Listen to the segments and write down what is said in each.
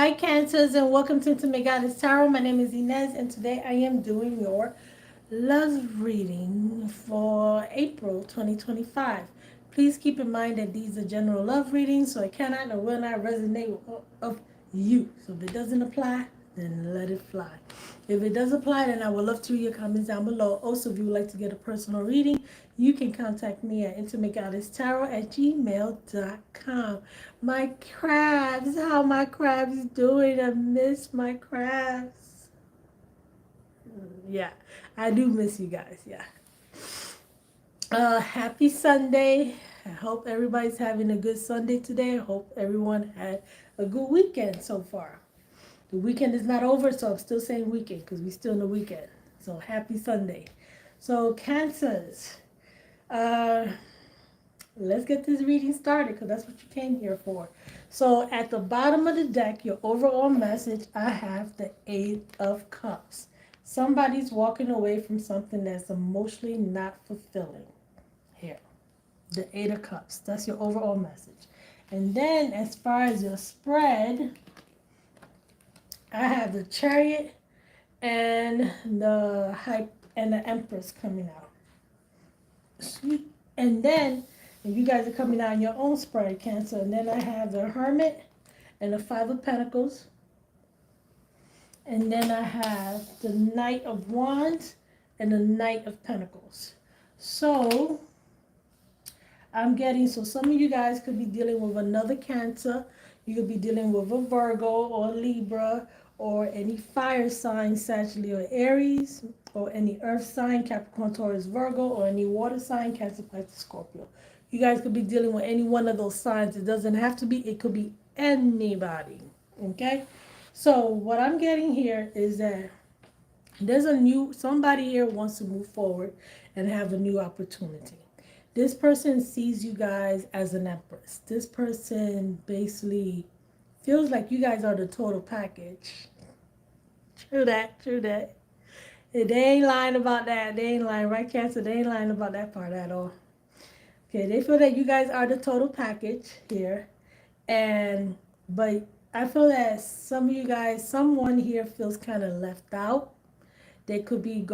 Hi, Cancers, and welcome to Intimate Goddess Tarot. My name is Inez, and today I am doing your love reading for April 2025. Please keep in mind that these are general love readings, so it cannot or will not resonate with all of you. So if it doesn't apply, then let it fly. If it does apply, then I would love to read your comments down below. Also, if you would like to get a personal reading, you can contact me at intimategoddesstarot@gmail.com. My crabs, how my crabs doing? I miss my crabs. Yeah, I do miss you guys. Yeah. Happy Sunday. I hope everybody's having a good Sunday today. I hope everyone had a good weekend so far. The weekend is not over, so I'm still saying weekend because we're still in the weekend. So happy Sunday. So Cancers, uh, let's get this reading started because that's what you came here for. So at the bottom of the deck, your overall message, I have the Eight of Cups. Somebody's walking away from something that's emotionally not fulfilling. Here, the Eight of Cups. That's your overall message. And then as far as your spread, I have the Chariot and the Hype and the Empress coming out. Sweet. And then you guys are coming out in your own spread, Cancer. And then I have the Hermit and the Five of Pentacles. And then I have the Knight of Wands and the Knight of Pentacles. So I'm getting, so some of you guys could be dealing with another Cancer. You could be dealing with a Virgo or Libra or any fire sign, Sagittarius or Aries, or any earth sign, Capricorn, Taurus, Virgo, or any water sign, Cancer, Pisces, Scorpio. You guys could be dealing with any one of those signs. It doesn't have to be, it could be anybody. Okay? So what I'm getting here is that there's somebody here wants to move forward and have a new opportunity. This person sees you guys as an empress. This person basically feels like you guys are the total package. True that, true that. They ain't lying about that. They ain't lying, right, Cancer? They ain't lying about that part at all. Okay, they feel that you guys are the total package here. But I feel that some of you guys, someone here feels kind of left out. They could be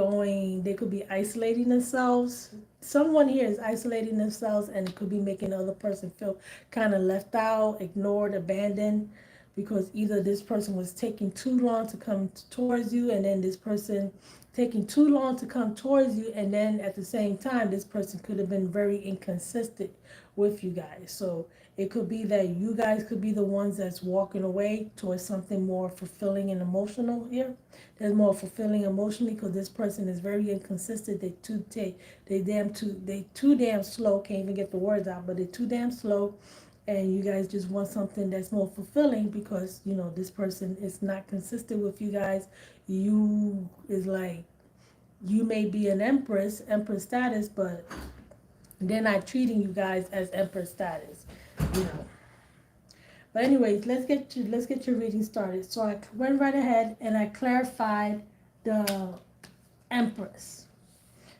isolating themselves. Someone here is isolating themselves and could be making the other person feel kind of left out, ignored, abandoned, because either this person was taking too long to come towards you, and then this person taking too long to come towards you, and then at the same time, this person could have been very inconsistent with you guys. So it could be that you guys could be the ones that's walking away towards something more fulfilling and emotional here. There's more fulfilling emotionally because this person is very inconsistent. They too damn slow. Can't even get the words out, but they're too damn slow. And you guys just want something that's more fulfilling because this person is not consistent with you guys. You is like, you may be an empress status, but they're not treating you guys as empress status, you know. But anyways, let's get your reading started. So I went right ahead and I clarified the Empress.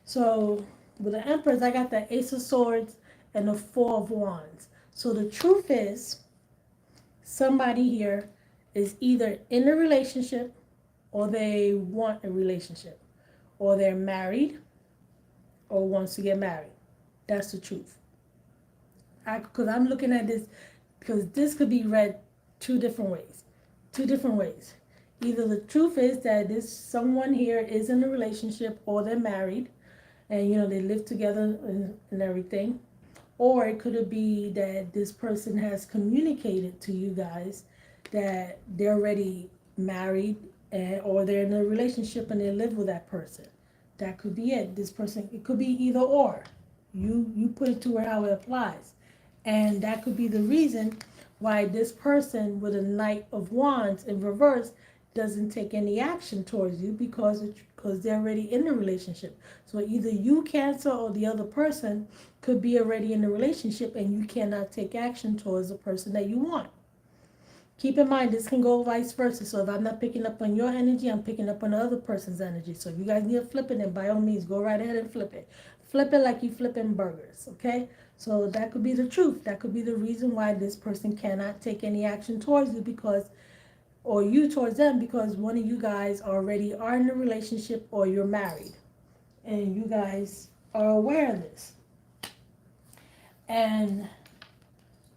So with the Empress, I got the Ace of Swords and the Four of Wands. So the truth is, somebody here is either in a relationship or they want a relationship, or they're married or wants to get married. That's the truth. Because I'm looking at this, because this could be read two different ways. Two different ways. Either the truth is that someone here is in a relationship or they're married and they live together and everything. Or it could be that this person has communicated to you guys that they're already married or they're in a relationship and they live with that person. That could be it. This person, it could be either or. You put it to how it applies. And that could be the reason why this person with a Knight of Wands in reverse doesn't take any action towards you because they're already in a relationship. So either you, Cancer, or the other person could be already in a relationship and you cannot take action towards the person that you want. Keep in mind, this can go vice versa. So if I'm not picking up on your energy, I'm picking up on the other person's energy. So if you guys need to flip it, then by all means, go right ahead and flip it. Flip it like you flipping burgers, okay? So that could be the truth. That could be the reason why this person cannot take any action towards you because or you towards them, because one of you guys already are in a relationship or you're married and you guys are aware of this. And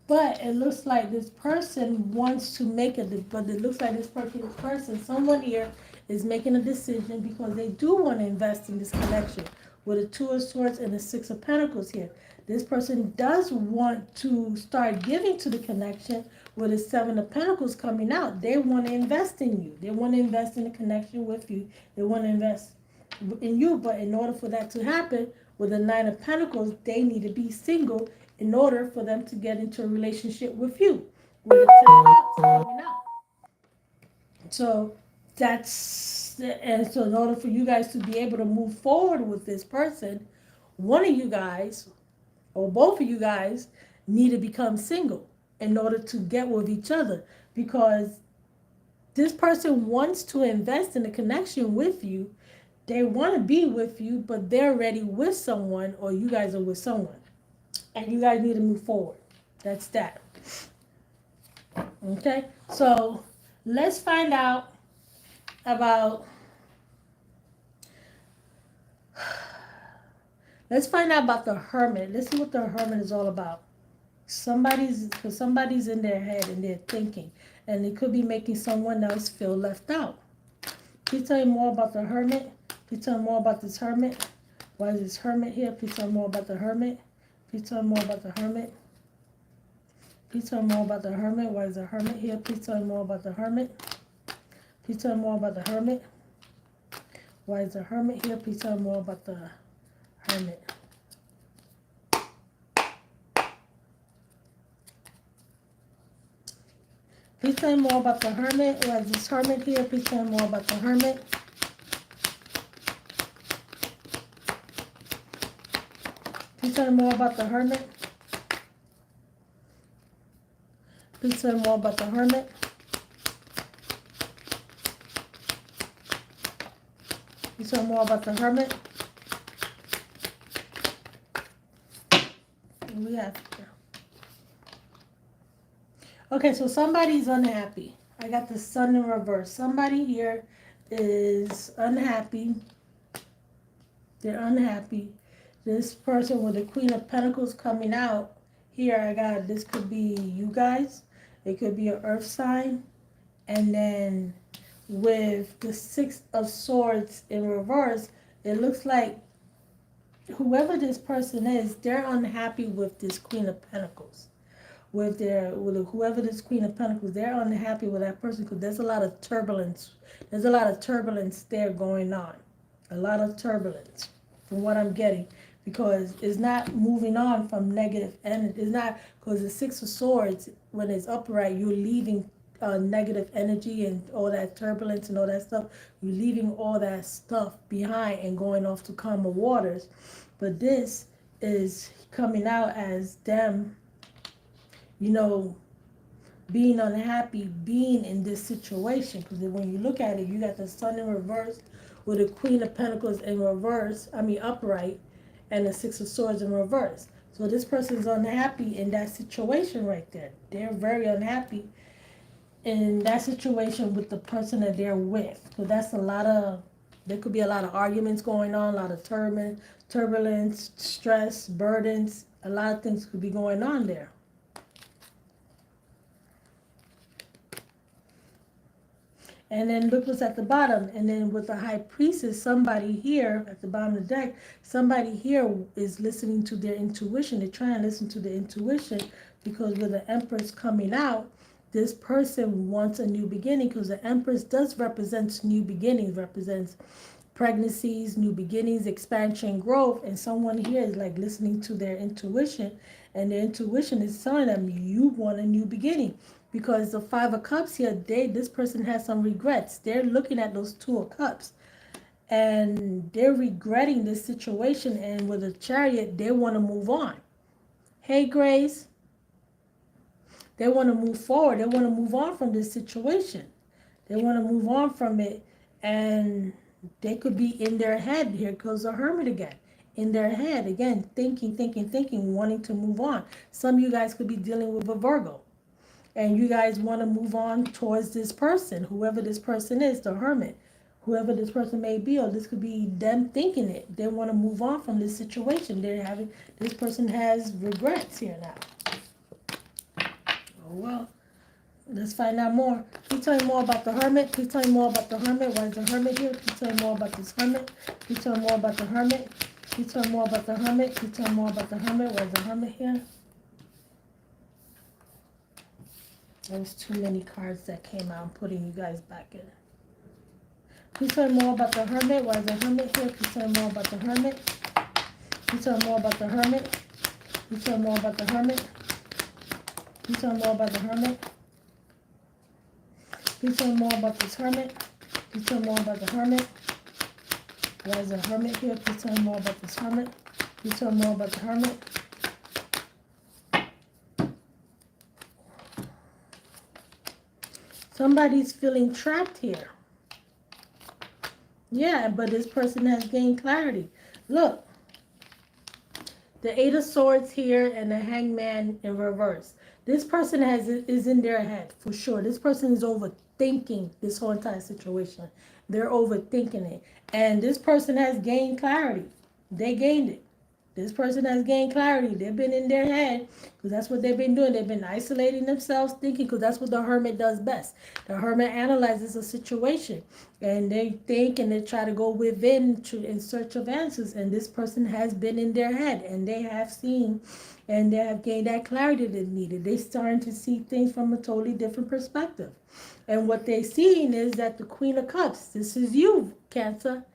but it looks like this person wants to make it, but it looks like this person, someone here is making a decision because they do want to invest in this connection with a Two of Swords and the Six of Pentacles here. This person does want to start giving to the connection with the Seven of Pentacles coming out. They want to invest in you. They want to invest in the connection with you. They want to invest in you, but in order for that to happen, with the Nine of Pentacles, they need to be single in order for them to get into a relationship with you. With the Ten of Cups coming out. So and so in order for you guys to be able to move forward with this person, one of you guys or both of you guys need to become single in order to get with each other, because this person wants to invest in a connection with you. They want to be with you, but they're already with someone, or you guys are with someone, and you guys need to move forward. That's that. Okay, so let's find out about the Hermit. Let's see what the Hermit is all about. Somebody's in their head and they're thinking, and it could be making someone else feel left out. Please tell me more about the Hermit. Please tell me more about this Hermit. Why is this Hermit here? Please tell me more about the Hermit. Please tell me more about the Hermit. Please tell me more about the Hermit. Why is the Hermit here? Please tell me more about the Hermit. Please tell me more about the Hermit. Why is the Hermit here? Please tell me more about the Hermit. Please tell me more about the Hermit. Why is this Hermit here? Please tell me more about the Hermit. Please tell me more about the Hermit. Please tell me more about the Hermit. Please tell me more about the Hermit. We have here. Okay, so somebody's unhappy. I got the Sun in reverse. Somebody here is unhappy. They're unhappy. This person with the Queen of Pentacles coming out. Here I got, this could be you guys. It could be an earth sign. And then with the Six of Swords in reverse, it looks like whoever this person is, they're unhappy with this Queen of Pentacles. With whoever this Queen of Pentacles, they're unhappy with that person because there's a lot of turbulence. There's a lot of turbulence there going on. A lot of turbulence from what I'm getting, because it's not moving on from negative energy. It's not, because the Six of Swords, when it's upright, you're leaving negative energy and all that turbulence and all that stuff. You're leaving all that stuff behind and going off to calmer waters. But this is coming out as them, being unhappy, being in this situation. Because when you look at it, you got the Sun in reverse with the Queen of Pentacles in reverse, upright, and the Six of Swords in reverse. So this person's unhappy in that situation right there. They're very unhappy in that situation with the person that they're with. So that's there could be a lot of arguments going on, a lot of turbulence, stress, burdens. A lot of things could be going on there. And then look what's at the bottom. And then with the High Priestess, somebody here at the bottom of the deck, somebody here is listening to their intuition. They're trying to listen to their intuition, because with the Empress coming out, this person wants a new beginning, because the Empress does represent new beginnings, represents pregnancies, new beginnings, expansion, growth. And someone here is like listening to their intuition, and their intuition is telling them you want a new beginning. Because the Five of Cups here, this person has some regrets. They're looking at those Two of Cups, and they're regretting this situation. And with the Chariot, they want to move on. Hey, Grace. They want to move forward. They want to move on from this situation. They want to move on from it. And they could be in their head. Here goes the Hermit again. In their head, again, thinking, wanting to move on. Some of you guys could be dealing with a Virgo. and you guys want to move on towards this person, whoever this person is, the hermit, whoever this person may be, or this could be them thinking it. They want to move on from this situation. They're having, this person has regrets here now. Oh well, let's find out more. Please tell me more about the hermit. Please tell me more about the hermit. Why is the hermit here? Please tell me more about this hermit. Please tell me more about the hermit. Please tell me more about the hermit. Please tell me more about the hermit. Why is the hermit here? There's too many cards that came out. I'm putting you guys back in. Please tell me more about the hermit. Why is the hermit here? Please tell me more about the hermit. Please tell me more about the hermit. Please tell me more about the hermit. Please tell me more about the hermit. Please tell me more about this hermit. Please tell me more about the hermit. Why is the hermit here? Please tell me more about this hermit. Please tell me more about the hermit. Somebody's feeling trapped here. Yeah, but this person has gained clarity. Look, the Eight of Swords here and the Hangman in reverse. This person is in their head for sure. This person is overthinking this whole entire situation. They're overthinking it. And this person has gained clarity. They gained it. This person has gained clarity. They've been in their head because that's what they've been doing. They've been isolating themselves, thinking, because that's what the hermit does best. The hermit analyzes a situation and they think and they try to go within in search of answers. And this person has been in their head and they have seen and they have gained that clarity they needed. They're starting to see things from a totally different perspective. And what they're seeing is that the Queen of Cups, this is you, Cancer.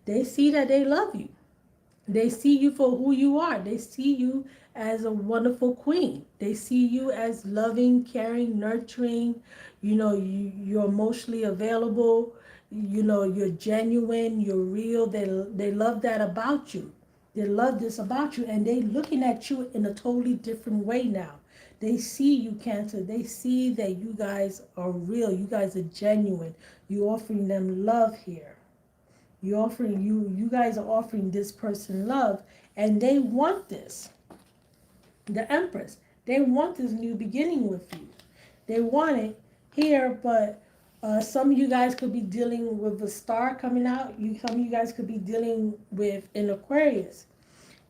They see that they love you. They see you for who you are. They see you as a wonderful queen. They see you as loving, caring, nurturing. You're emotionally available. You're genuine. You're real. They love that about you. They love this about you. And they're looking at you in a totally different way now. They see you, Cancer. They see that you guys are real. You guys are genuine. You're offering them love here. You guys are offering this person love, and they want this. The Empress, they want this new beginning with you. They want it here, but some of you guys could be dealing with a star coming out. Some of you guys could be dealing with an Aquarius.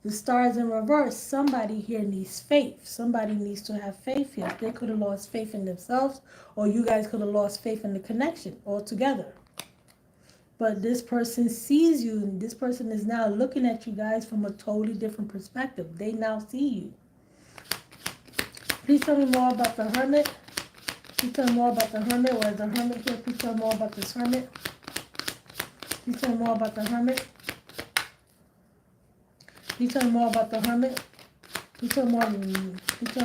The star is in reverse. Somebody here needs faith. Somebody needs to have faith here. They could have lost faith in themselves, or you guys could have lost faith in the connection altogether. But this person sees you, and this person is now looking at you guys from a totally different perspective. They now see you. Please tell me more about the hermit. Please tell me more about the hermit. Where's the hermit here? Please tell me more about this hermit. Please tell me more about the hermit. Please tell me more about the hermit. Please tell me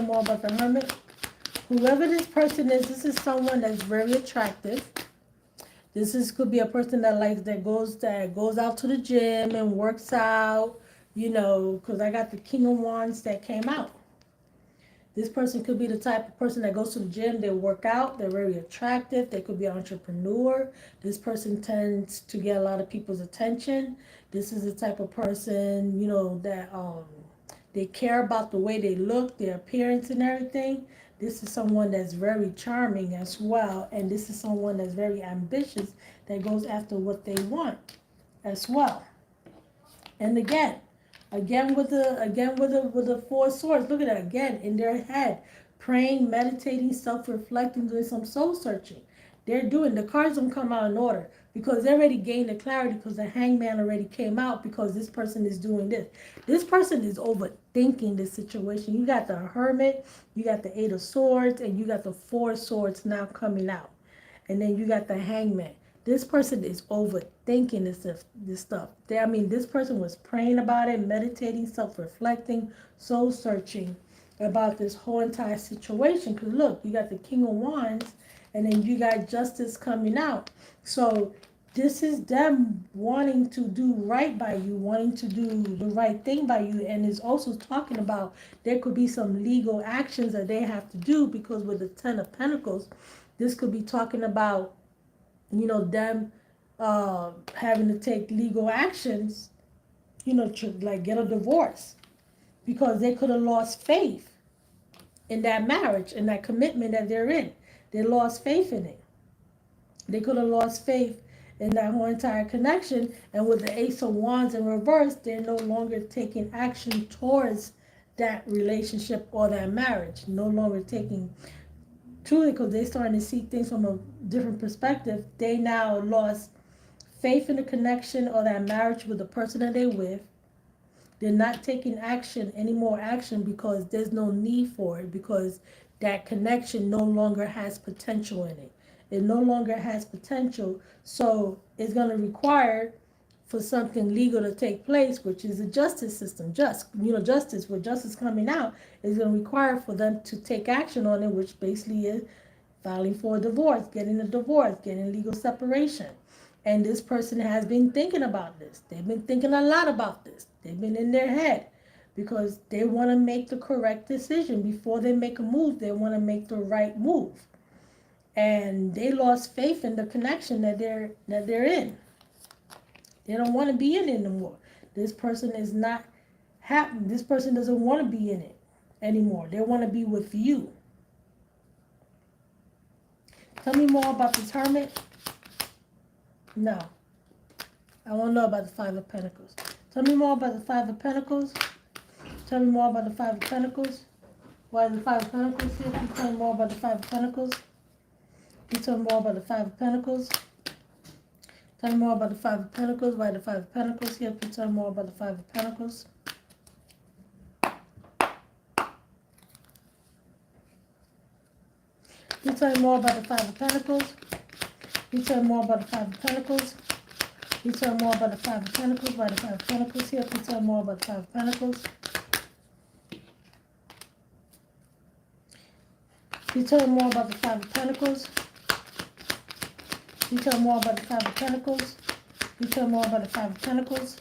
more about the hermit. Whoever this person is, this is someone that's very attractive. Could be a person that goes out to the gym and works out, because I got the King of Wands that came out. This person could be the type of person that goes to the gym, they work out, they're very attractive, they could be an entrepreneur. This person tends to get a lot of people's attention. This is the type of person, that they care about the way they look, their appearance and everything. This is someone that's very charming as well, and this is someone that's very ambitious that goes after what they want as well. And again with the Four of Swords, look at that again in their head, praying, meditating, self-reflecting, doing some soul searching. The cards don't come out in order because they already gained the clarity because the Hangman already came out because this person is doing this. This person is overthinking this situation. You got the Hermit, you got the Eight of Swords, and you got the Four of Swords now coming out. And then you got the Hangman. This person is overthinking this stuff. This person was praying about it, meditating, self-reflecting, soul searching about this whole entire situation. Because look, you got the King of Wands, and then you got Justice coming out. So this is them wanting to do right by you, wanting to do the right thing by you. And it's also talking about there could be some legal actions that they have to do, because with the Ten of Pentacles, this could be talking about, them having to take legal actions, to like get a divorce, because they could have lost faith in that marriage, in that commitment that they're in. They lost faith in it. They could have lost faith in that whole entire connection. And with the Ace of Wands in reverse, they're no longer taking action towards that relationship or that marriage. No longer taking truly, because they're starting to see things from a different perspective. They now lost faith in the connection or that marriage with the person that they're with. They're not taking action, any more action, because there's no need for it, because that connection no longer has potential in it. It no longer has potential, so it's going to require for something legal to take place, which is a justice system. Justice, with justice coming out, is going to require for them to take action on it, which basically is filing for a divorce, getting a divorce, getting legal separation. And this person has been thinking about this. They've been thinking a lot about this. They've been in their head because they want to make the correct decision. Before they make a move, they want to make the right move. And they lost faith in the connection that they're in. They don't want to be in it anymore. This person is not happy. This person doesn't want to be in it anymore. They want to be with you. Tell me more about this hermit. No. I want to know about the Five of Pentacles. Tell me more about the Five of Pentacles. Tell me more about the Five of Pentacles. Why is the Five of Pentacles here? Can you tell me more about the Five of Pentacles? Can you tell me more about the Five of Pentacles? Tell me more about the Five of Pentacles. Why the Five of Pentacles here? Can you tell me more about the Five of Pentacles? Can you tell me more about the Five of Pentacles? Can you tell me more about the Five of Pentacles? Can you tell me more about the Five of Pentacles? Why the Five of Pentacles here? Can you tell me more about the Five of Pentacles? Can you tell me more about the Five of Pentacles? Can you tell me more about the Five of Pentacles? Can you tell me more about the Five of Pentacles?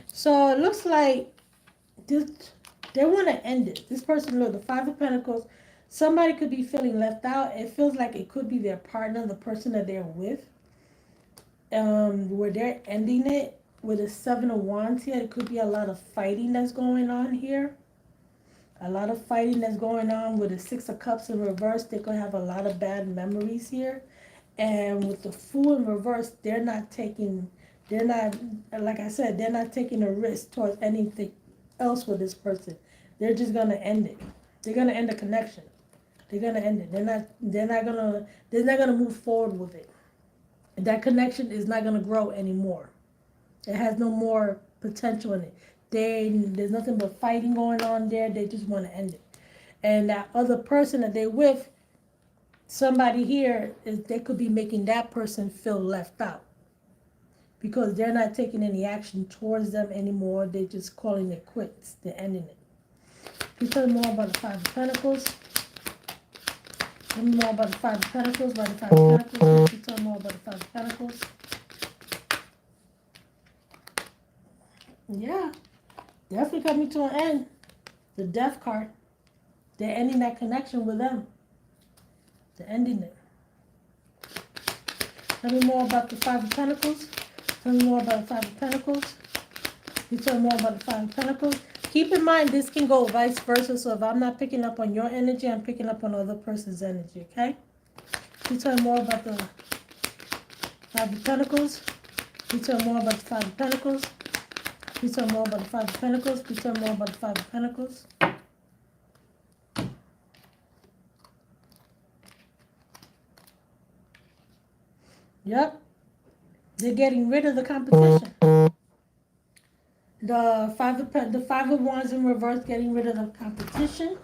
So it looks like this, they want to end it. This person, look, the Five of Pentacles, somebody could be feeling left out. It feels like it could be their partner, the person that they're with, where they're ending it with a Seven of Wands here. It could be a lot of fighting that's going on here. A lot of fighting that's going on with the Six of Cups in reverse. They could have a lot of bad memories here. And with the Fool in reverse, they're not, like I said, they're not taking a risk towards anything else with this person. They're just going to end it. They're going to end the connection. They're going to end it. They're not going to move forward with it. That connection is not going to grow anymore. It has no more potential in it. There's nothing but fighting going on there. They just want to end it. And that other person that they're with, somebody here, they could be making that person feel left out. Because they're not taking any action towards them anymore. They're just calling it quits. They're ending it. Can you tell me more about the Five of Pentacles? Tell me more about the Five of Pentacles. Why the Five of Pentacles? Can you tell me more about the Five of Pentacles? Yeah. Definitely coming to an end. The Death card. They're ending that connection with them. They're ending it. Tell me more about the Five of Pentacles. Tell me more about the Five of Pentacles. You tell me more about the Five of Pentacles. Keep in mind, this can go vice versa. So if I'm not picking up on your energy, I'm picking up on other person's energy, okay? You tell me more about the Five of Pentacles. You tell me more about the Five of Pentacles. You tell me more about the Five of Pentacles. You tell me more about the Five of Pentacles. Yep. They're getting rid of the competition. The Five of Wands in reverse, getting rid of the competition.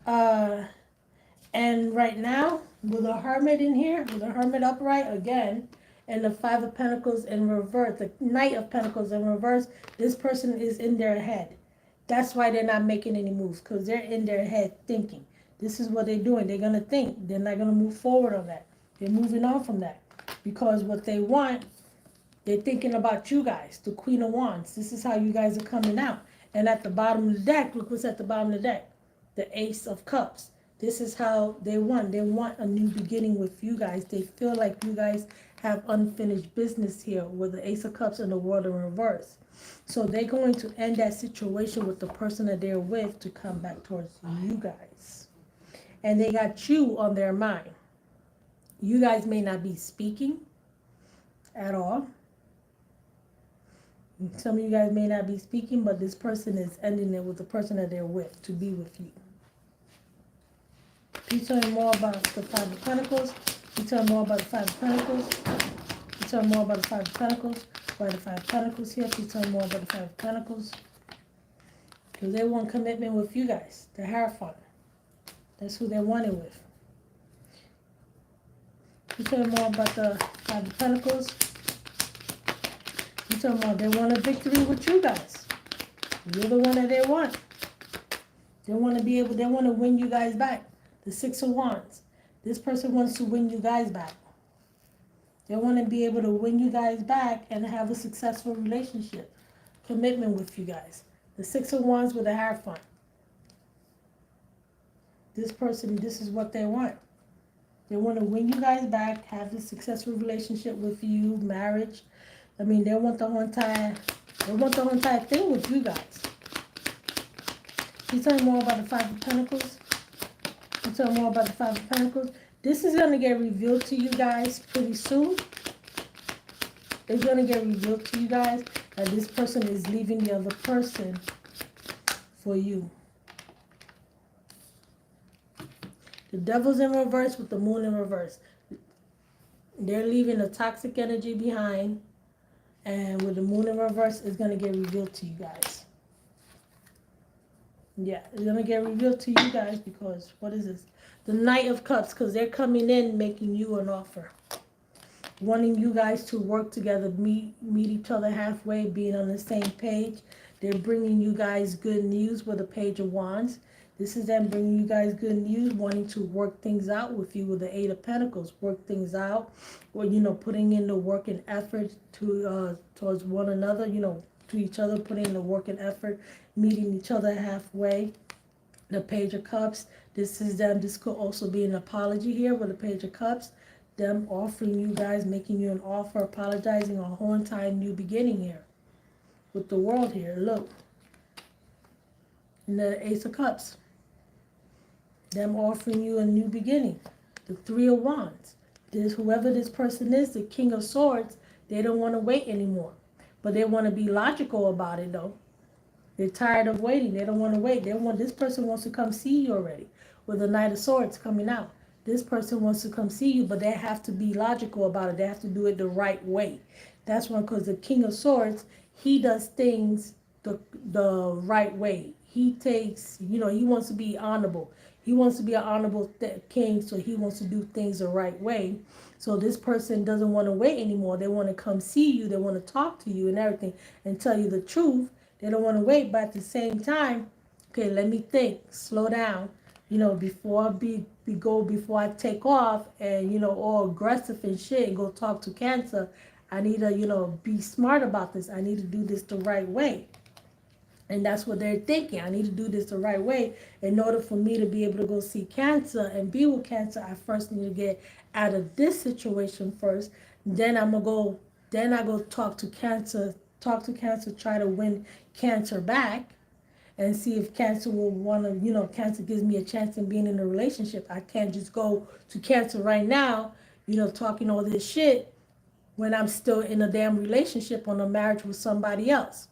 And right now, with a Hermit in here, with a Hermit upright again, and the Five of Pentacles in reverse, the Knight of Pentacles in reverse, this person is in their head. That's why they're not making any moves, because they're in their head thinking. This is what they're doing. They're going to think. They're not going to move forward on that. They're moving on from that. Because what they want, they're thinking about you guys, the Queen of Wands. This is how you guys are coming out. And at the bottom of the deck, look what's at the bottom of the deck. The Ace of Cups. This is how they want. They want a new beginning with you guys. They feel like you guys have unfinished business here with the Ace of Cups and the World in reverse. So they're going to end that situation with the person that they're with to come back towards you guys. And they got you on their mind. You guys may not be speaking at all. Some of you guys may not be speaking, but this person is ending it with the person that they're with to be with you. Please tell me more about the Five of Pentacles. Please tell me more about the Five of Pentacles. Please tell me more about the Five of Pentacles. Why the Five of Pentacles here? Please tell me more about the Five of Pentacles. Because they want commitment with you guys. The Hierophant. That's who they wanted with. Please tell me more about the Five of Pentacles. Please tell me more. They want a victory with you guys. You're the one that they want. They want to be able, they want to win you guys back. The Six of Wands. This person wants to win you guys back. They want to be able to win you guys back and have a successful relationship. Commitment with you guys. The Six of Wands with a Hierophant. This person, this is what they want. They want to win you guys back, have a successful relationship with you, marriage. I mean, they want the whole entire thing with you guys. Can you tell me more about the Five of Pentacles? Can you tell me more about the Five of Pentacles? This is going to get revealed to you guys pretty soon. It's going to get revealed to you guys that this person is leaving the other person for you. The Devil's in reverse with the Moon in reverse. They're leaving a toxic energy behind. And with the Moon in reverse, it's going to get revealed to you guys. Yeah, it's going to get revealed to you guys because, what is this? The Knight of Cups, because they're coming in making you an offer. Wanting you guys to work together, meet each other halfway, being on the same page. They're bringing you guys good news with the Page of Wands. This is them bringing you guys good news, wanting to work things out with you with the Eight of Pentacles. Work things out, or, you know, putting in the work and effort to towards one another, you know, to each other, putting in the work and effort, meeting each other halfway. The Page of Cups, this is them. This could also be an apology here with the Page of Cups. Them offering you guys, making you an offer, apologizing, a whole entire new beginning here. With the World here, look. And the Ace of Cups. Them offering you a new beginning. The Three of Wands. Whoever this person is, the King of Swords, they don't want to wait anymore. But they want to be logical about it though. They're tired of waiting. They don't want to wait. This person wants to come see you already. With the Knight of Swords coming out. This person wants to come see you, but they have to be logical about it. They have to do it the right way. That's one, because the King of Swords, he does things the right way. He takes, you know, he wants to be honorable. He wants to be an honorable king, so he wants to do things the right way. So this person doesn't want to wait anymore. They want to come see you. They want to talk to you and everything and tell you the truth. They don't want to wait, but at the same time, okay, let me think, slow down, you know, before I take off and, you know, all aggressive and shit and go talk to Cancer. I need to, you know, be smart about this. I need to do this the right way. And that's what they're thinking. I need to do this the right way. In order for me to be able to go see Cancer and be with Cancer, I first need to get out of this situation first. Then I go talk to Cancer, try to win Cancer back and see if Cancer will want to, you know, Cancer gives me a chance in being in a relationship. I can't just go to Cancer right now, you know, talking all this shit when I'm still in a damn relationship on a marriage with somebody else.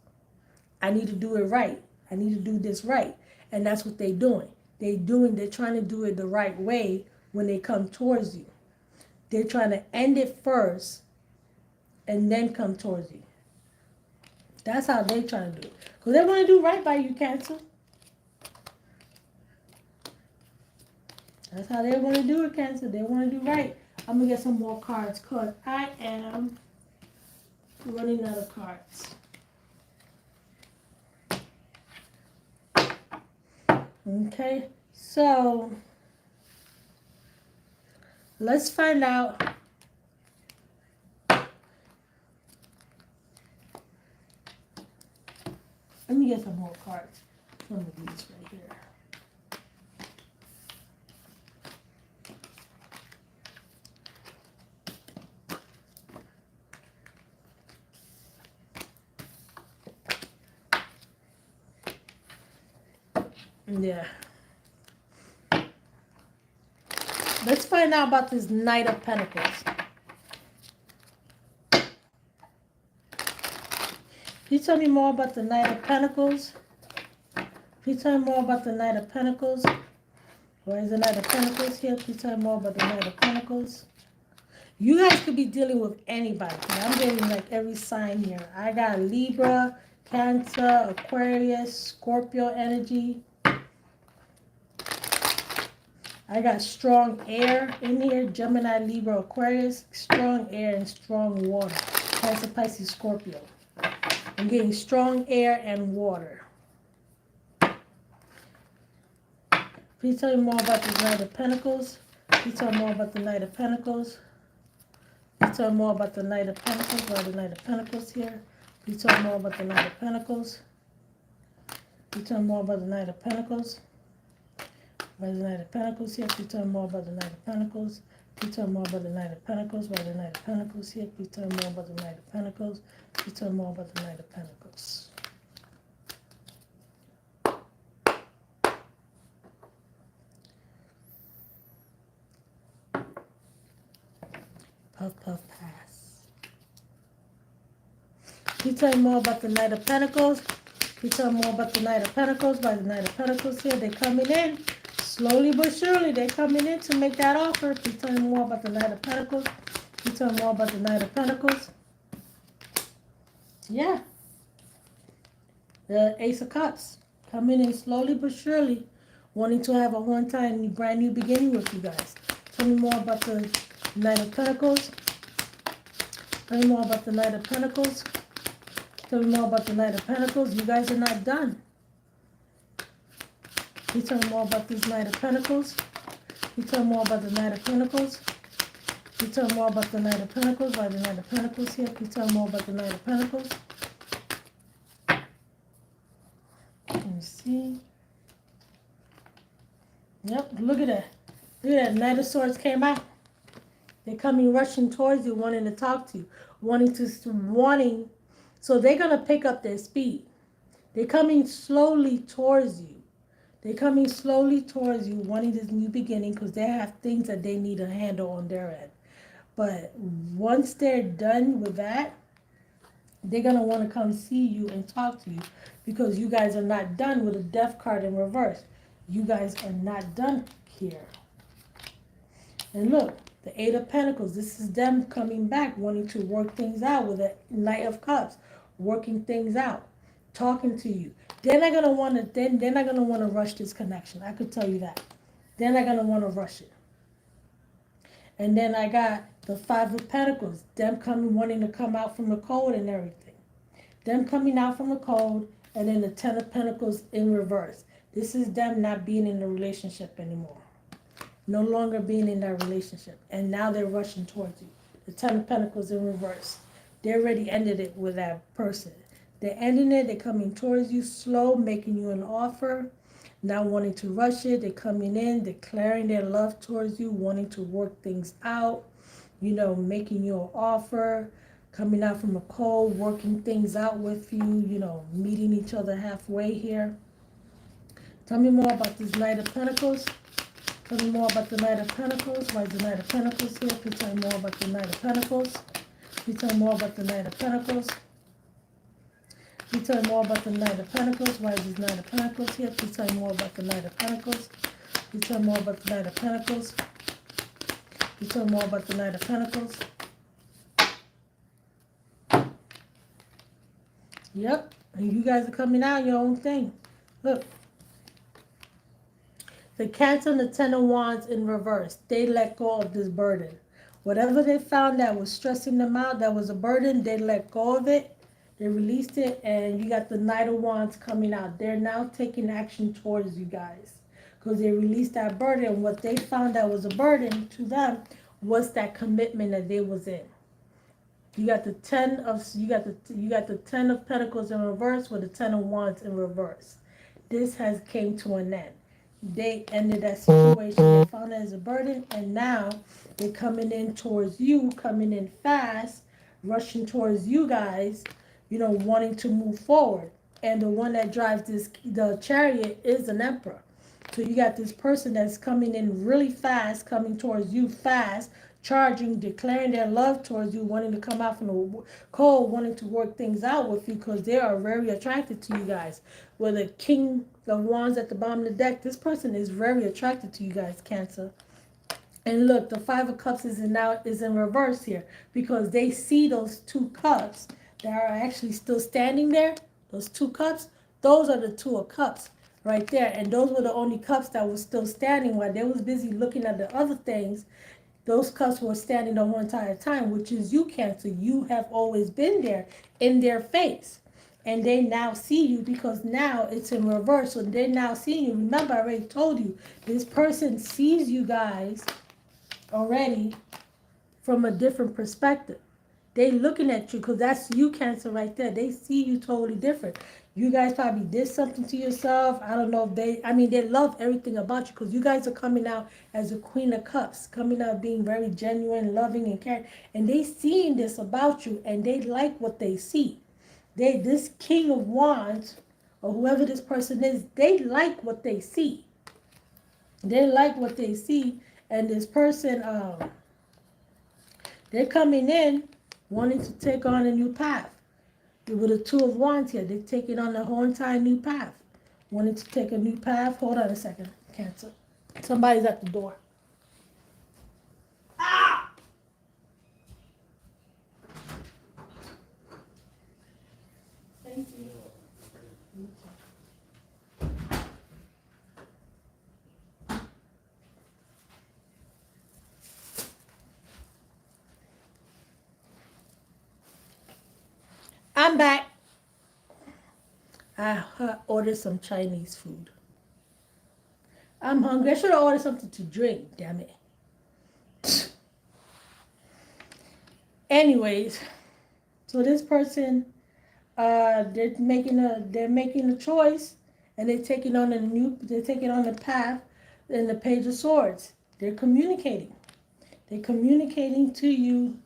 I need to do it right. I need to do this right. And that's what they're doing. They're trying to do it the right way when they come towards you. They're trying to end it first and then come towards you. That's how they're trying to do it. Because they want to do right by you, Cancer. That's how they want to do it, Cancer. They want to do right. I'm going to get some more cards because I am running out of cards. Okay, so let's find out. Let me get some more cards. Some of these right here. Yeah. Let's find out about this Knight of Pentacles. Can you tell me more about the Knight of Pentacles? Can you tell me more about the Knight of Pentacles? Where is the Knight of Pentacles here? Can you tell me more about the Knight of Pentacles? You guys could be dealing with anybody. I'm getting like every sign here. I got Libra, Cancer, Aquarius, Scorpio energy. I got strong air in here. Gemini, Libra, Aquarius. Strong air and strong water. Cancer, Pisces, Scorpio. I'm getting strong air and water. Please tell me more about the Knight of Pentacles. Please tell me more about the Knight of Pentacles. Please tell me more about the Knight of Pentacles. Why the Knight of Pentacles here? Please tell me more about the Knight of Pentacles. Please tell me more about the Knight of Pentacles. Why the Knight of Pentacles here? Please tell me more about the Knight of Pentacles. Please tell me more about the Knight of Pentacles. Why the Knight of Pentacles here? Please tell me more about the Knight of Pentacles. Please tell me more about the Knight of Pentacles. Puff, puff, pass. Can you tell me more about the Knight of Pentacles? Can you tell me more about the Knight of Pentacles? By the Knight of Pentacles here, they're coming in. Slowly but surely, they're coming in to make that offer. Can you tell me more about the Knight of Pentacles? Can you tell me more about the Knight of Pentacles? Yeah. The Ace of Cups. Coming in slowly but surely. Wanting to have a one-time brand new beginning with you guys. Tell me more about the Knight of Pentacles. Tell me more about the Knight of Pentacles. Tell me more about the Knight of Pentacles. You guys are not done. Can you tell me more about this Knight of Pentacles? Can you tell me more about the Knight of Pentacles? Can you tell me more about the Knight of Pentacles? Why the Knight of Pentacles here? Can you tell me more about the Knight of Pentacles? Let me see. Yep, look at that. Look at that. Knight of Swords came out. They're coming rushing towards you, wanting to talk to you, wanting. So they're gonna pick up their speed. They're coming slowly towards you. They're coming slowly towards you, wanting this new beginning because they have things that they need to handle on their end. But once they're done with that, they're gonna want to come see you and talk to you because you guys are not done with a death card in reverse. You guys are not done here. And look, the Eight of Pentacles, this is them coming back, wanting to work things out with the Knight of Cups, working things out, talking to you. They're not gonna want to. They're not gonna want to rush this connection. I could tell you that. They're not gonna want to rush it. And then I got the Five of Pentacles, them coming, wanting to come out from the cold and everything. Them coming out from the cold, and then the Ten of Pentacles in reverse. This is them not being in the relationship anymore. No longer being in that relationship. And now they're rushing towards you. The Ten of Pentacles in reverse. They already ended it with that person. They're ending it. They're coming towards you slow, making you an offer. Not wanting to rush it. They're coming in, declaring their love towards you, wanting to work things out. You know, making you an offer. Coming out from a cold, working things out with you. You know, meeting each other halfway here. Tell me more about this Knight of Pentacles. Tell me more about the Knight of Pentacles. Why is the Knight of Pentacles here? Please tell me more about the Knight of Pentacles. Please tell me more about the Knight of Pentacles. Please tell me more about the Knight of Pentacles. Why is this Knight of Pentacles here? Please tell me more about the Knight of Pentacles. Please tell me more about the Knight of Pentacles. Please tell me more about the Knight of Pentacles. Yep. And you guys are coming out your own thing. Look. The Cancer and the Ten of Wands in reverse. They let go of this burden. Whatever they found that was stressing them out, that was a burden, they let go of it. They released it, and you got the Knight of Wands coming out. They're now taking action towards you guys because they released that burden. What they found that was a burden to them was that commitment that they was in. You got the Ten of Pentacles in reverse with the Ten of Wands in reverse. This has came to an end. They ended that situation. They found it as a burden, and now they're coming in towards you, coming in fast, rushing towards you guys, you know, wanting to move forward. and the one that drives the chariot is an emperor. So you got this person that's coming in really fast, coming towards you fast, charging, declaring their love towards you, wanting to come out from the cold, wanting to work things out with you because they are very attracted to you guys. With the King of Wands at the bottom of the deck, this person is very attracted to you guys, Cancer. And look, the Five of Cups is in reverse here because they see those two cups that are actually still standing there. Those two cups, those are the Two of Cups right there. And those were the only cups that were still standing while they was busy looking at the other things. Those cups were standing the whole entire time, which is you, Cancer. You have always been there in their face. And they now see you because now it's in reverse. So they now see you. Remember, I already told you, this person sees you guys already from a different perspective. They looking at you because that's you, Cancer, right there. They see you totally different. You guys probably did something to yourself. I don't know if they love everything about you because you guys are coming out as a Queen of Cups, coming out being very genuine, loving, and caring. And they seeing this about you and they like what they see. This King of Wands, or whoever this person is, they like what they see. They like what they see. And this person, they're coming in wanting to take on a new path. With the Two of Wands here, they're taking on the whole entire new path. Wanting to take a new path. Hold on a second, Cancer. Somebody's at the door. Ah! Thank you. I'm back. I ordered some Chinese food. I'm hungry. I should have ordered something to drink, damn it. Anyways, so this person, they're making a choice, and they're taking on the path in the Page of Swords. They're communicating. They're communicating to you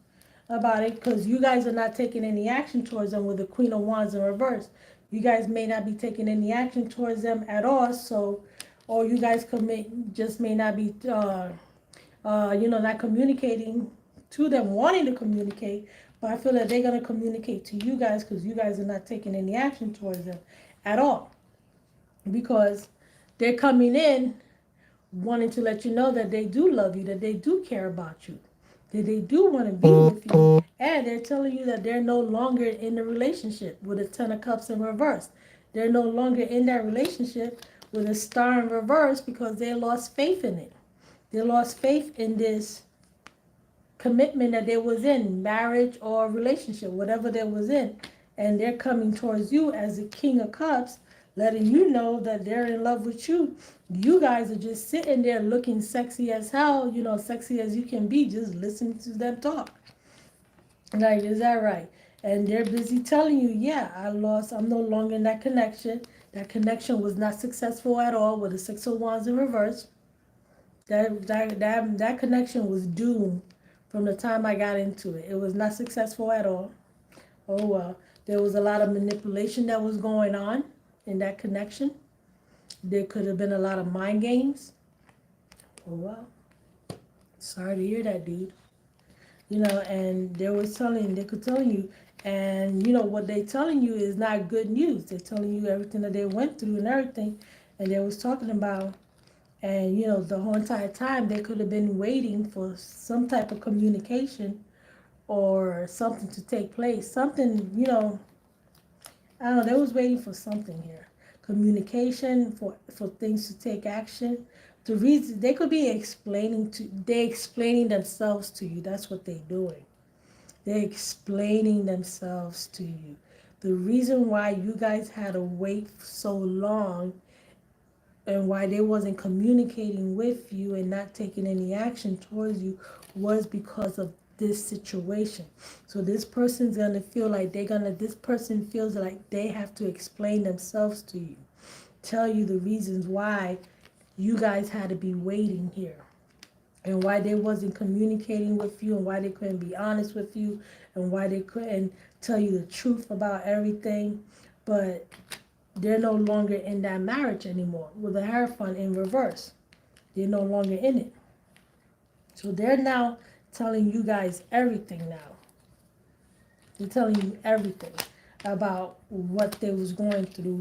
about it because you guys are not taking any action towards them with the Queen of Wands in reverse. You guys may not be taking any action towards them at all. So, or you guys may not be, not communicating to them, wanting to communicate. But I feel that they're gonna communicate to you guys because you guys are not taking any action towards them at all because they're coming in wanting to let you know that they do love you, that they do care about you, that they do want to be with you, and they're telling you that they're no longer in the relationship with a Ten of Cups in reverse. They're no longer in that relationship with a Star in reverse because they lost faith in it. They lost faith in this commitment that they was in, marriage or relationship, whatever they was in. And they're coming towards you as the King of Cups, letting you know that they're in love with you. You guys are just sitting there looking sexy as hell, sexy as you can be, just listening to them talk. Like, is that right? And they're busy telling you, yeah, I'm no longer in that connection. That connection was not successful at all with the Six of Wands in reverse. That connection was doomed from the time I got into it. It was not successful at all. Oh well. There was a lot of manipulation that was going on in that connection. There could have been a lot of mind games. Oh well. Sorry to hear that, dude. And they could tell you, and what they telling you is not good news. They're telling you everything that they went through and everything, and they was talking about, and the whole entire time they could have been waiting for some type of communication or something to take place. Something, I don't know, they was waiting for something here. Communication for things to take action. The reason they could be explaining themselves to you. That's what they're doing. They're explaining themselves to you. The reason why you guys had to wait so long and why they wasn't communicating with you and not taking any action towards you was because of this situation. So this person's gonna feel like this person feels like they have to explain themselves to you, tell you the reasons why you guys had to be waiting here and why they wasn't communicating with you and why they couldn't be honest with you and why they couldn't tell you the truth about everything. But they're no longer in that marriage anymore with the Hierophant in reverse. They're no longer in it. So they're now telling you guys everything now. They're telling you everything about what they was going through.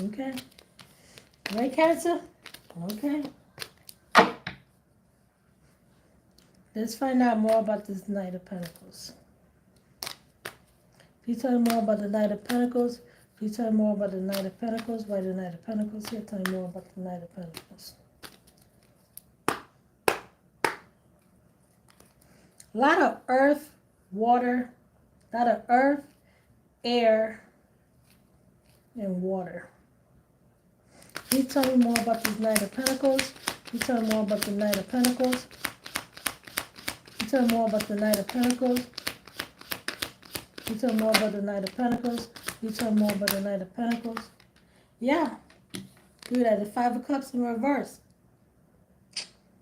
Okay? Right, Cancer? Okay. Let's find out more about this Knight of Pentacles. Please tell me more about the Knight of Pentacles. Please tell me more about the Knight of Pentacles. Why the Knight of Pentacles here? Tell me more about the Knight of Pentacles. A lot of earth, water, a lot of earth, air, and water. Please tell me more about this Knight of Pentacles. Please tell me more about the Knight of Pentacles. Please tell me more about the Knight of Pentacles. Please tell me more about the Knight of Pentacles. Please tell me more about the Knight of Pentacles. Yeah. Look at that. The Five of Cups in reverse.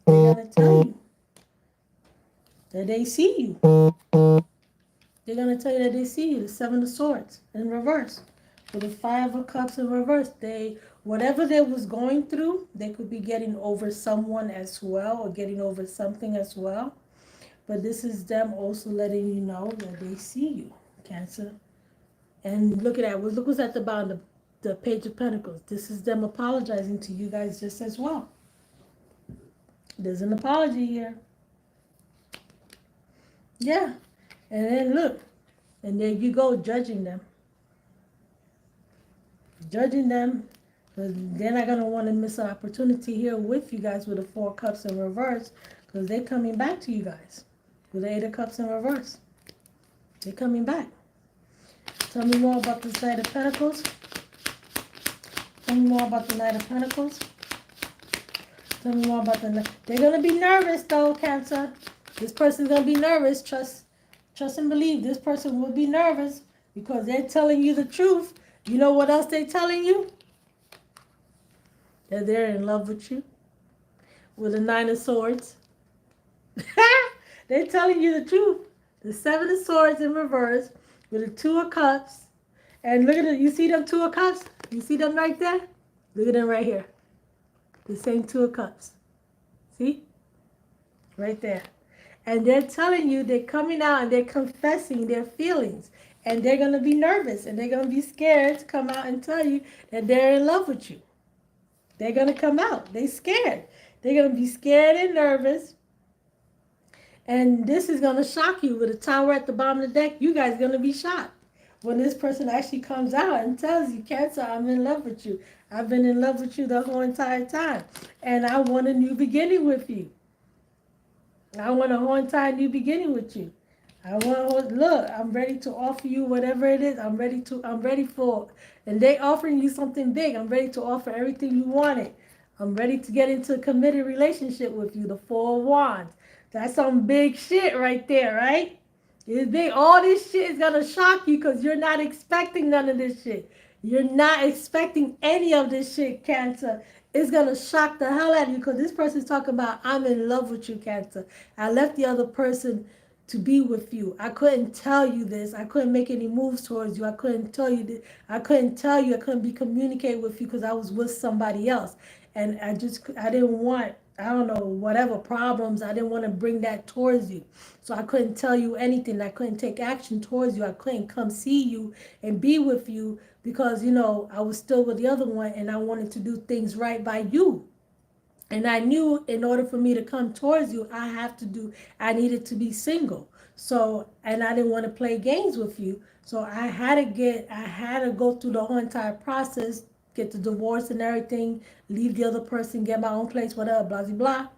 They're going to tell you that they see you. They're going to tell you that they see you. The Seven of Swords in reverse. With the Five of Cups in reverse, whatever they was going through, they could be getting over someone as well or getting over something as well. But this is them also letting you know that they see you, Cancer. And look at that. Look what's at the bottom, the Page of Pentacles. This is them apologizing to you guys just as well. There's an apology here. Yeah. And then look. And there you go, judging them. Judging them. Because they're not going to want to miss an opportunity here with you guys with the Four Cups in reverse. Because they're coming back to you guys. With the Eight of Cups in reverse. They're coming back. Tell me more about this Knight of Pentacles. Tell me more about the Knight of Pentacles. Tell me more about the Knight. They're going to be nervous though, Cancer. This person's going to be nervous. Trust and believe. This person will be nervous because they're telling you the truth. You know what else they're telling you? That they're in love with you. With the Nine of Swords. They're telling you the truth. The Seven of Swords in reverse. With the Two of Cups. And look at it. You see them Two of Cups? You see them right there? Look at them right here. The same Two of Cups. See? Right there. And they're telling you, they're coming out and they're confessing their feelings. And they're going to be nervous. And they're going to be scared to come out and tell you that they're in love with you. They're going to come out. They're scared. They're going to be scared and nervous. And this is going to shock you with a tower at the bottom of the deck. You guys are going to be shocked when this person actually comes out and tells you, Cancer, I'm in love with you. I've been in love with you the whole entire time. And I want a new beginning with you. I want a whole entire new beginning with you. Look, I'm ready to offer you whatever it is. I'm ready for, and they offering you something big. I'm ready to offer everything you wanted. I'm ready to get into a committed relationship with you. The Four of Wands. That's some big shit right there, right? It's big. All this shit is going to shock you because you're not expecting none of this shit. You're not expecting any of this shit, Cancer. It's going to shock the hell out of you because this person's talking about, I'm in love with you, Cancer. I left the other person to be with you. I couldn't tell you this. I couldn't make any moves towards you. I couldn't tell you this. I couldn't be communicating with you because I was with somebody else. And I didn't want, I don't know, whatever problems. I didn't want to bring that towards you. So I couldn't tell you anything. I couldn't take action towards you. I couldn't come see you and be with you because, I was still with the other one and I wanted to do things right by you. And I knew in order for me to come towards you, I needed to be single. So, and I didn't want to play games with you. So I had to go through the whole entire process, get the divorce and everything, leave the other person, get my own place, whatever, blah, blah, blah,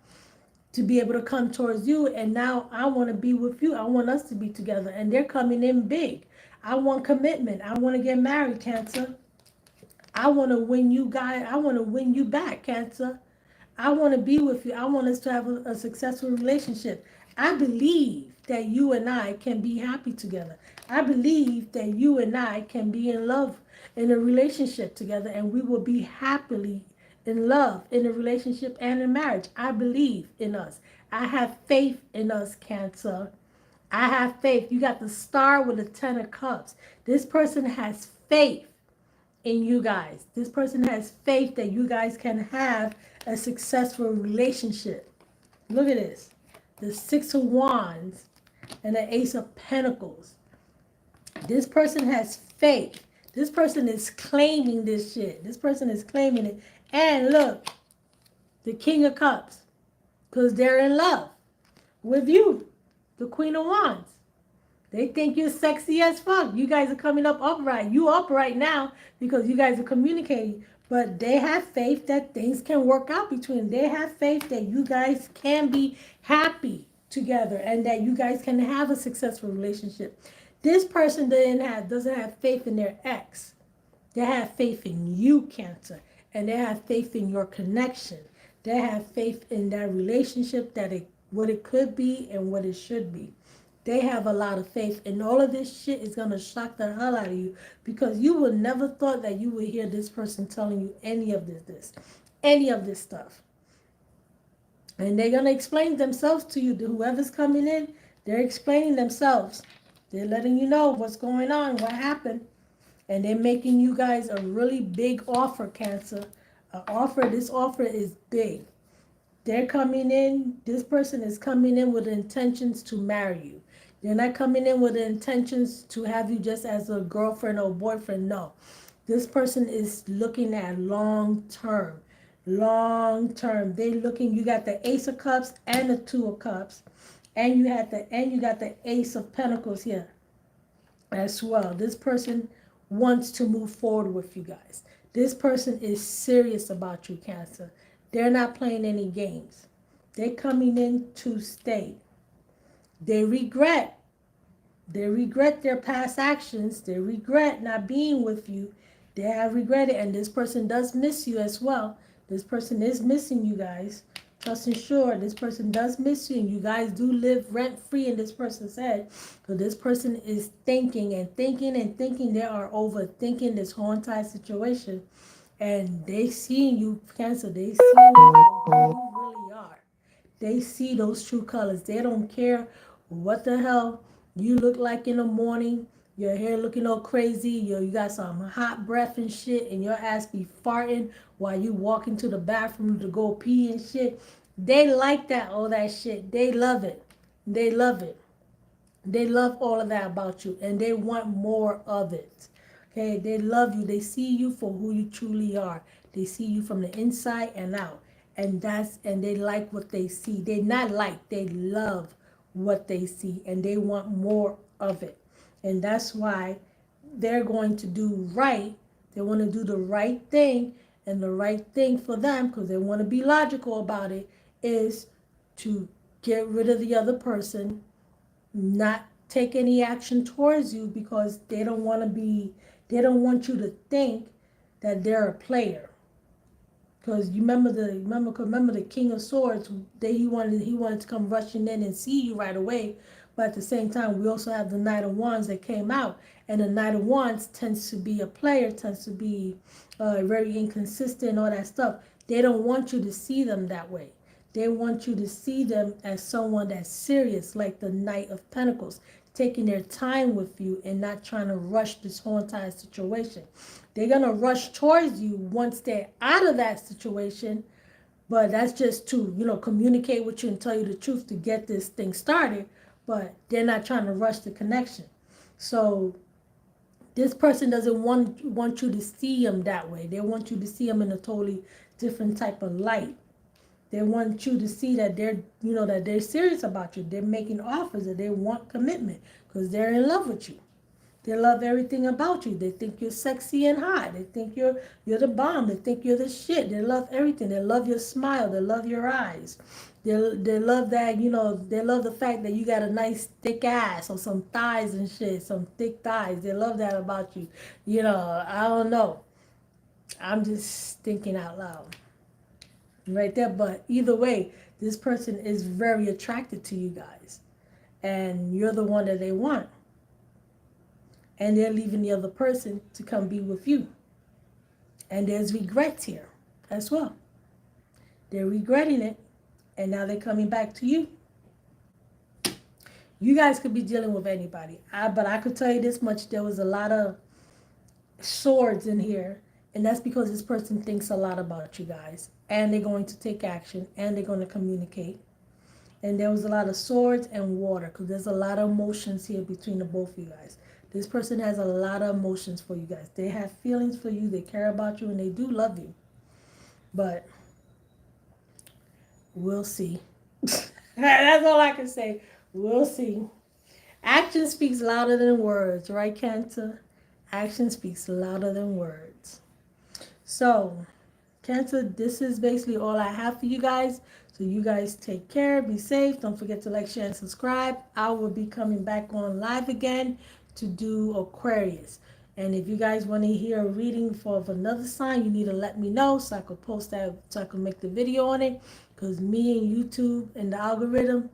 to be able to come towards you. And now I want to be with you. I want us to be together. And they're coming in big. I want commitment. I want to get married, Cancer. I want to win you guys. I want to win you back, Cancer. I want to be with you. I want us to have a successful relationship. I believe that you and I can be happy together. I believe that you and I can be in love in a relationship together and we will be happily in love in a relationship and in marriage. I believe in us. I have faith in us, Cancer. I have faith. You got the star with the 10 of cups. This person has faith in you guys. This person has faith that you guys can have a successful relationship. Look at this. The 6 of wands and the ace of pentacles. This person has faith. This person is claiming this shit. This person is claiming it. And look, the king of cups. Because they're in love with you, the queen of wands. They think you're sexy as fuck. You guys are coming up upright. You upright now because you guys are communicating. But they have faith that things can work out between them. They have faith that you guys can be happy together and that you guys can have a successful relationship. This person doesn't have faith in their ex. They have faith in you, Cancer. And they have faith in your connection. They have faith in that relationship, what it could be and what it should be. They have a lot of faith, and all of this shit is gonna shock the hell out of you because you would never thought that you would hear this person telling you any of any of this stuff. And they're gonna explain themselves to you. Whoever's coming in, they're explaining themselves. They're letting you know what's going on, what happened, and they're making you guys a really big offer, Cancer. This offer is big. They're coming in, this person is coming in with intentions to marry you. They're not coming in with the intentions to have you just as a girlfriend or boyfriend. No. This person is looking at long term. Long term. They looking, you got the ace of cups and the two of cups. And you got the ace of pentacles here as well. This person wants to move forward with you guys. This person is serious about you, Cancer. They're not playing any games. They're coming in to stay. They regret their past actions. They regret not being with you. They have regretted, and this person does miss you as well. This person is missing you guys. Trust and sure, this person does miss you, and you guys do live rent free in this person's head. So this person is thinking and thinking and thinking. They are overthinking this whole entire situation, and they see you, Cancer. They see you for who you really are. They see those true colors. They don't care what the hell you look like in the morning. Your hair looking all crazy. You got some hot breath and shit, and your ass be farting while you walk into the bathroom to go pee and shit. They like that, all that shit. They love it. They love it. They love all of that about you, and they want more of it. Okay, they love you. They see you for who you truly are. They see you from the inside and out, and they like what they see. They not like, they love what they see, and they want more of it, and that's why they're going to do right. They want to do the right thing, and the right thing for them, because they want to be logical about it, is to get rid of the other person, not take any action towards you because they don't want you to think that they're a player. Because you remember the King of Swords, he wanted to come rushing in and see you right away. But at the same time, we also have the Knight of Wands that came out, and the Knight of Wands tends to be a player, tends to be very inconsistent, all that stuff. They don't want you to see them that way. They want you to see them as someone that's serious, like the Knight of Pentacles, taking their time with you and not trying to rush this whole entire situation. They're going to rush towards you once they're out of that situation, but that's just to, communicate with you and tell you the truth to get this thing started, but they're not trying to rush the connection. So this person doesn't want you to see them that way. They want you to see them in a totally different type of light. They want you to see that they're serious about you. They're making offers, that they want commitment because they're in love with you. They love everything about you. They think you're sexy and hot. They think you're the bomb. They think you're the shit. They love everything. They love your smile. They love your eyes. They love that, they love the fact that you got a nice thick ass or some thighs and shit, some thick thighs. They love that about you. I don't know. I'm just thinking out loud right there. But either way, this person is very attracted to you guys, and you're the one that they want, and they're leaving the other person to come be with you. And there's regrets here as well. They're regretting it, and now they're coming back to you. You guys could be dealing with anybody. But I could tell you this much: there was a lot of swords in here, and that's because this person thinks a lot about you guys, and they're going to take action, and they're going to communicate. And there was a lot of swords and water, because there's a lot of emotions here between the both of you guys. This person has a lot of emotions for you guys. They have feelings for you, they care about you, and they do love you. But we'll see. That's all I can say. We'll see. Action speaks louder than words, right, Cancer? Action speaks louder than words. So, Cancer, this is basically all I have for you guys. So you guys take care, be safe. Don't forget to like, share, and subscribe. I will be coming back on live again to do Aquarius. And if you guys want to hear a reading for another sign, you need to let me know so I could post that, so I could make the video on it. Because me and YouTube and the algorithm,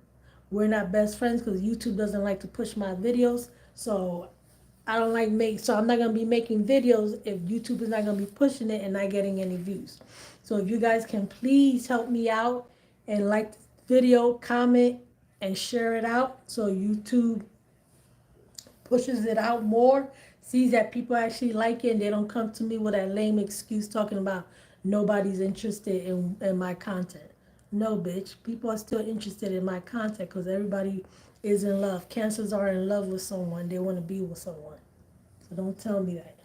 we're not best friends, because YouTube doesn't like to push my videos. So I don't like so I'm not gonna be making videos if YouTube is not gonna be pushing it and not getting any views. So if you guys can please help me out and like the video, comment, and share it out so YouTube pushes it out more, sees that people actually like it, and they don't come to me with that lame excuse talking about nobody's interested in my content. No, bitch. People are still interested in my content because everybody is in love. Cancers are in love with someone. They want to be with someone. So don't tell me that.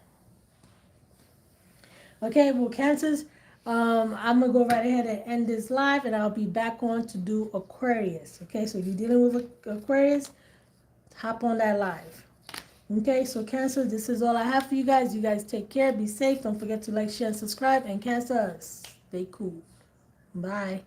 Okay, well, Cancers, I'm going to go right ahead and end this live, and I'll be back on to do Aquarius. Okay, so if you're dealing with Aquarius, hop on that live. Okay, so Cancer, this is all I have for you guys. You guys take care, be safe. Don't forget to like, share, and subscribe. And Cancer, stay cool. Bye.